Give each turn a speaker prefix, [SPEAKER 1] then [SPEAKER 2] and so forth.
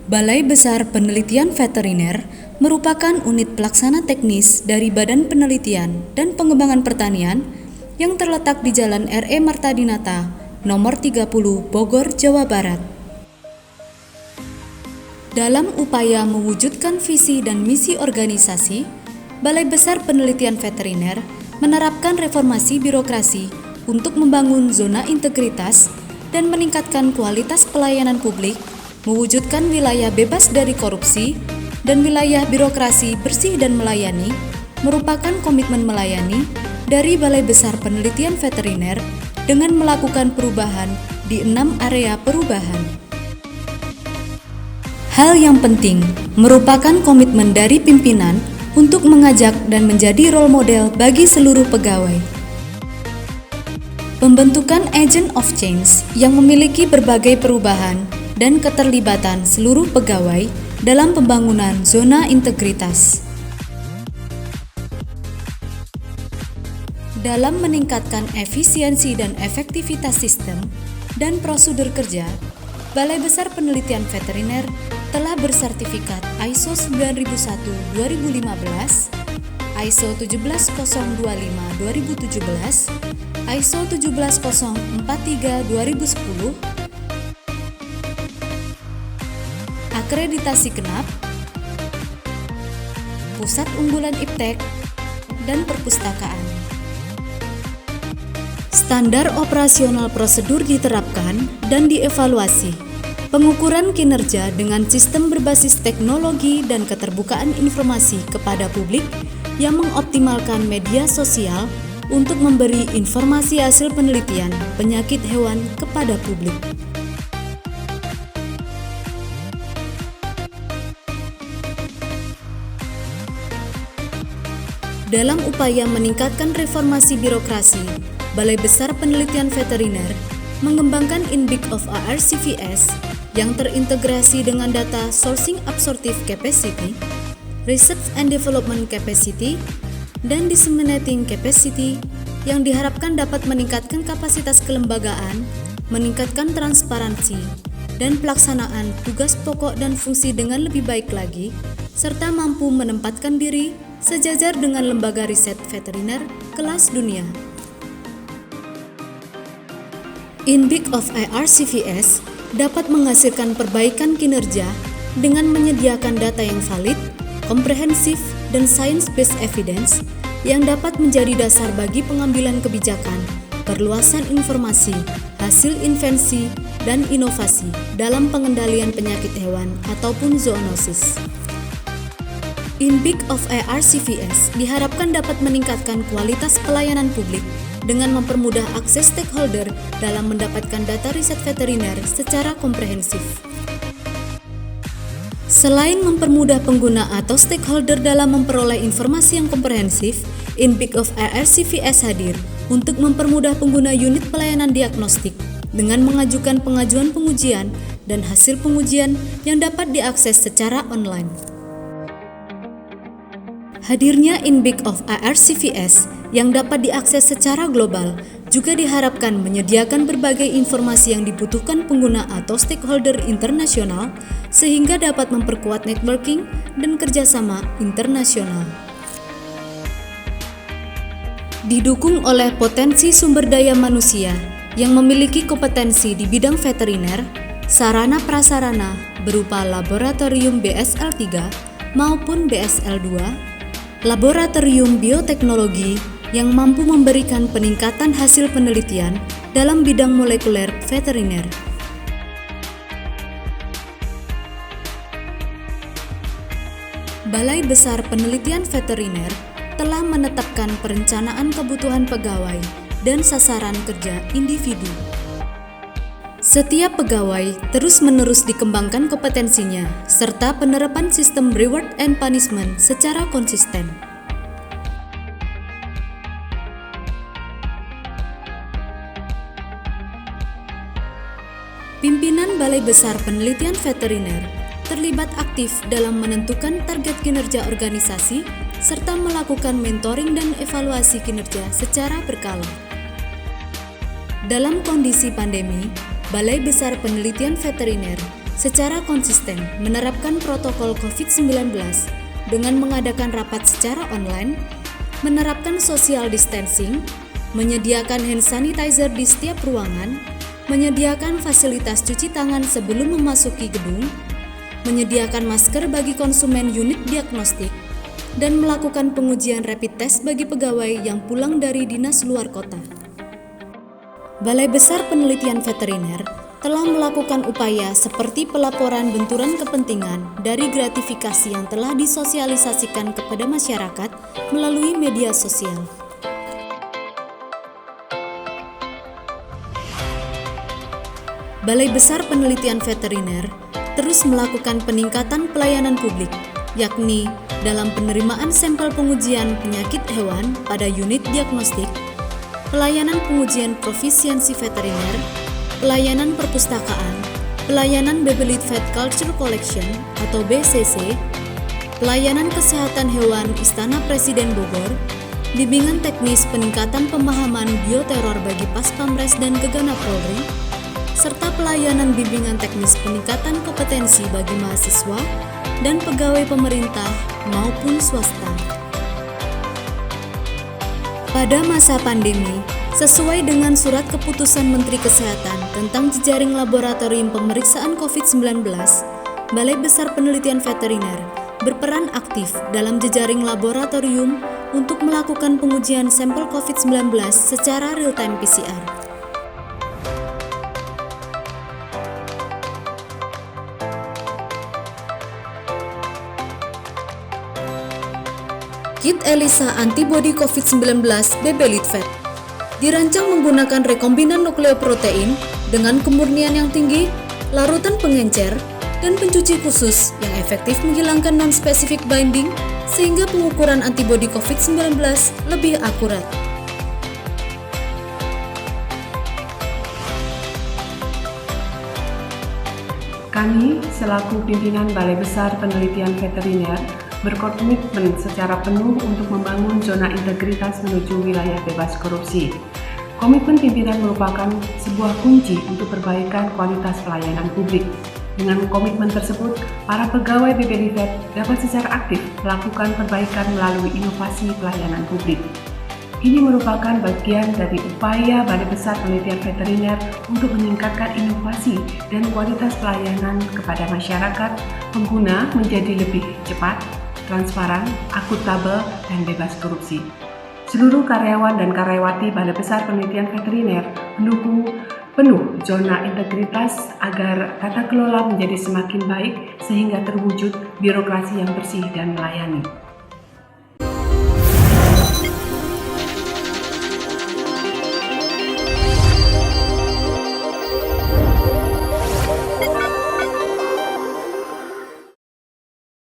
[SPEAKER 1] Balai Besar Penelitian Veteriner merupakan unit pelaksana teknis dari Badan Penelitian dan Pengembangan Pertanian yang terletak di Jalan R.E. Marta Dinata, nomor 30, Bogor, Jawa Barat. Dalam upaya mewujudkan visi dan misi organisasi, Balai Besar Penelitian Veteriner menerapkan reformasi birokrasi untuk membangun zona integritas dan meningkatkan kualitas pelayanan publik, mewujudkan wilayah bebas dari korupsi, dan wilayah birokrasi bersih dan melayani, merupakan komitmen melayani dari Balai Besar Penelitian Veteriner dengan melakukan perubahan di 6 area perubahan. Hal yang penting merupakan komitmen dari pimpinan untuk mengajak dan menjadi role model bagi seluruh pegawai. Pembentukan Agent of Change yang memiliki berbagai perubahan dan keterlibatan seluruh pegawai dalam pembangunan zona integritas. Dalam meningkatkan efisiensi dan efektivitas sistem dan prosedur kerja, Balai Besar Penelitian Veteriner telah bersertifikat ISO 9001-2015, ISO 17025-2017, ISO 17043-2010, akreditasi genap, pusat unggulan IPTEK, dan perpustakaan. Standar operasional prosedur diterapkan dan dievaluasi. Pengukuran kinerja dengan sistem berbasis teknologi dan keterbukaan informasi kepada publik yang mengoptimalkan media sosial untuk memberi informasi hasil penelitian penyakit hewan kepada publik. Dalam upaya meningkatkan reformasi birokrasi, Balai Besar Penelitian Veteriner mengembangkan INBIC of ARCVS yang terintegrasi dengan data Sourcing Absorptive Capacity, Research and Development Capacity, dan Disseminating Capacity yang diharapkan dapat meningkatkan kapasitas kelembagaan, meningkatkan transparansi, dan pelaksanaan tugas pokok dan fungsi dengan lebih baik lagi, serta mampu menempatkan diri sejajar dengan lembaga riset veteriner kelas dunia. INBIC of ARCVS dapat menghasilkan perbaikan kinerja dengan menyediakan data yang valid, komprehensif, dan science-based evidence yang dapat menjadi dasar bagi pengambilan kebijakan, perluasan informasi, hasil invensi, dan inovasi dalam pengendalian penyakit hewan ataupun zoonosis. INBIC of ARCVS diharapkan dapat meningkatkan kualitas pelayanan publik dengan mempermudah akses stakeholder dalam mendapatkan data riset veteriner secara komprehensif. Selain mempermudah pengguna atau stakeholder dalam memperoleh informasi yang komprehensif, INBIC of ARCVS hadir untuk mempermudah pengguna unit pelayanan diagnostik dengan mengajukan pengajuan pengujian dan hasil pengujian yang dapat diakses secara online. Hadirnya INBIC of ARCVS yang dapat diakses secara global juga diharapkan menyediakan berbagai informasi yang dibutuhkan pengguna atau stakeholder internasional sehingga dapat memperkuat networking dan kerjasama internasional. Didukung oleh potensi sumber daya manusia yang memiliki kompetensi di bidang veteriner, sarana prasarana berupa laboratorium BSL 3 maupun BSL 2, laboratorium bioteknologi yang mampu memberikan peningkatan hasil penelitian dalam bidang molekuler veteriner. Balai Besar Penelitian Veteriner telah menetapkan perencanaan kebutuhan pegawai dan sasaran kerja individu. Setiap pegawai terus-menerus dikembangkan kompetensinya, serta penerapan sistem reward and punishment secara konsisten. Pimpinan Balai Besar Penelitian Veteriner terlibat aktif dalam menentukan target kinerja organisasi serta melakukan mentoring dan evaluasi kinerja secara berkala. Dalam kondisi pandemi, Balai Besar Penelitian Veteriner secara konsisten menerapkan protokol COVID-19 dengan mengadakan rapat secara online, menerapkan social distancing, menyediakan hand sanitizer di setiap ruangan, menyediakan fasilitas cuci tangan sebelum memasuki gedung, menyediakan masker bagi konsumen unit diagnostik, dan melakukan pengujian rapid test bagi pegawai yang pulang dari dinas luar kota. Balai Besar Penelitian Veteriner telah melakukan upaya seperti pelaporan benturan kepentingan dari gratifikasi yang telah disosialisasikan kepada masyarakat melalui media sosial. Balai Besar Penelitian Veteriner terus melakukan peningkatan pelayanan publik, yakni dalam penerimaan sampel pengujian penyakit hewan pada unit diagnostik, pelayanan pengujian profisiensi veteriner, pelayanan perpustakaan, pelayanan Baby Lead Vet Culture Collection atau BCC, pelayanan kesehatan hewan Istana Presiden Bogor, bimbingan teknis peningkatan pemahaman bioterror bagi Paspamres dan Gegana Polri, serta pelayanan bimbingan teknis peningkatan kompetensi bagi mahasiswa dan pegawai pemerintah maupun swasta. Pada masa pandemi, sesuai dengan surat keputusan Menteri Kesehatan tentang jejaring laboratorium pemeriksaan COVID-19, Balai Besar Penelitian Veteriner berperan aktif dalam jejaring laboratorium untuk melakukan pengujian sampel COVID-19 secara real-time PCR. Kit ELISA Antibody COVID-19 Baby Lead Vet dirancang menggunakan rekombinan nukleoprotein dengan kemurnian yang tinggi, larutan pengencer, dan pencuci khusus yang efektif menghilangkan non-specific binding sehingga pengukuran antibodi COVID-19 lebih akurat.
[SPEAKER 2] Kami, selaku pimpinan Balai Besar Penelitian Veteriner, berkomitmen secara penuh untuk membangun zona integritas menuju wilayah bebas korupsi. Komitmen pimpinan merupakan sebuah kunci untuk perbaikan kualitas pelayanan publik. Dengan komitmen tersebut, para pegawai BPD Vet dapat secara aktif melakukan perbaikan melalui inovasi pelayanan publik. Ini merupakan bagian dari upaya Balai Besar Penelitian Veteriner untuk meningkatkan inovasi dan kualitas pelayanan kepada masyarakat pengguna menjadi lebih cepat, transparan, akuntabel, dan bebas korupsi. Seluruh karyawan dan karyawati Balai Besar Penelitian Veteriner mendukung penuh zona integritas agar tata kelola menjadi semakin baik sehingga terwujud birokrasi yang bersih dan melayani.